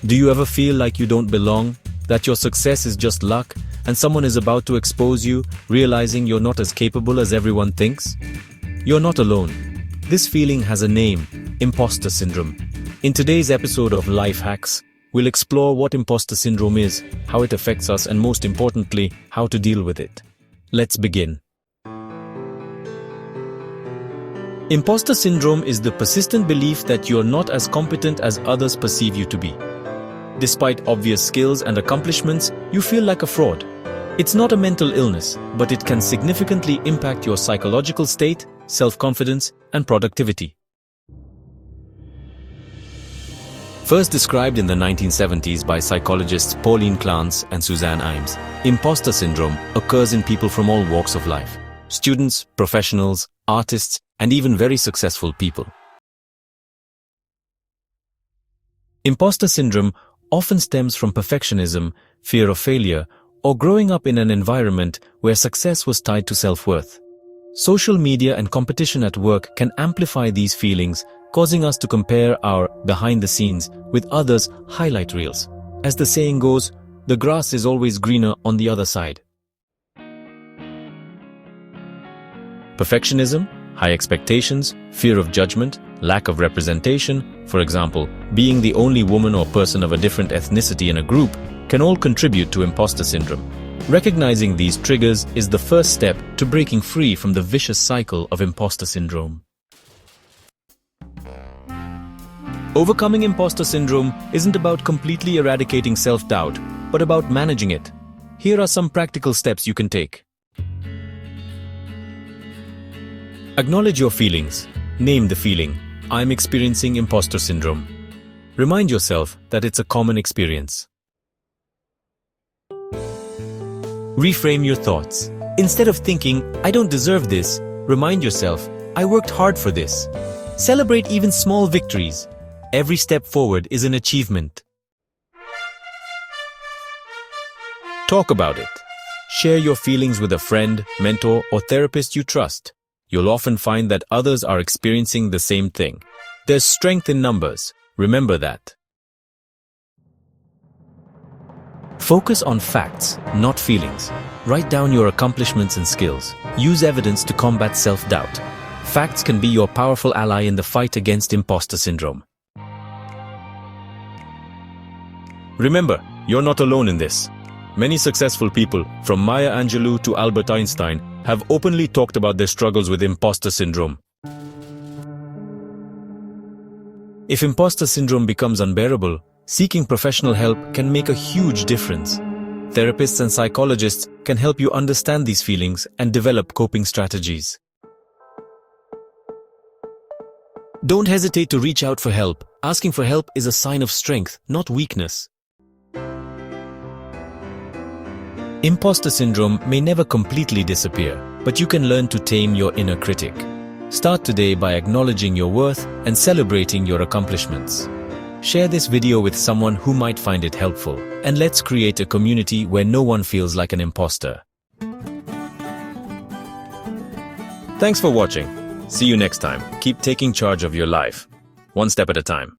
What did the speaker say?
Do you ever feel like you don't belong, that your success is just luck, and someone is about to expose you, realizing you're not as capable as everyone thinks? You're not alone. This feeling has a name: imposter syndrome. In today's episode of Life Hacks, we'll explore what imposter syndrome is, how it affects us, and most importantly, how to deal with it. Let's begin. Imposter syndrome is the persistent belief that you're not as competent as others perceive you to be. Despite obvious skills and accomplishments, you feel like a fraud. It's not a mental illness, but it can significantly impact your psychological state, self-confidence, and productivity. First described in the 1970s by psychologists Pauline Clance and Suzanne Imes, imposter syndrome occurs in people from all walks of life: students, professionals, artists, and even very successful people. Imposter syndrome often stems from perfectionism, fear of failure, or growing up in an environment where success was tied to self-worth. Social media and competition at work can amplify these feelings, causing us to compare our behind the scenes with others' highlight reels. As the saying goes, the grass is always greener on the other side. Perfectionism, high expectations, fear of judgment, lack of representation, for example, being the only woman or person of a different ethnicity in a group, can all contribute to imposter syndrome. Recognizing these triggers is the first step to breaking free from the vicious cycle of imposter syndrome. Overcoming imposter syndrome isn't about completely eradicating self-doubt, but about managing it. Here are some practical steps you can take. Acknowledge your feelings. Name the feeling. I'm experiencing imposter syndrome. Remind yourself that it's a common experience. Reframe your thoughts. Instead of thinking, I don't deserve this, remind yourself, I worked hard for this. Celebrate even small victories. Every step forward is an achievement. Talk about it. Share your feelings with a friend, mentor, or therapist you trust. You'll often find that others are experiencing the same thing. There's strength in numbers. Remember that. Focus on facts, not feelings. Write down your accomplishments and skills. Use evidence to combat self-doubt. Facts can be your powerful ally in the fight against imposter syndrome. Remember, you're not alone in this. Many successful people, from Maya Angelou to Albert Einstein, have openly talked about their struggles with imposter syndrome. If imposter syndrome becomes unbearable, seeking professional help can make a huge difference. Therapists and psychologists can help you understand these feelings and develop coping strategies. Don't hesitate to reach out for help. Asking for help is a sign of strength, not weakness. Imposter syndrome may never completely disappear, but you can learn to tame your inner critic. Start today by acknowledging your worth and celebrating your accomplishments. Share this video with someone who might find it helpful, and let's create a community where no one feels like an imposter. Thanks for watching. See you next time. Keep taking charge of your life, one step at a time.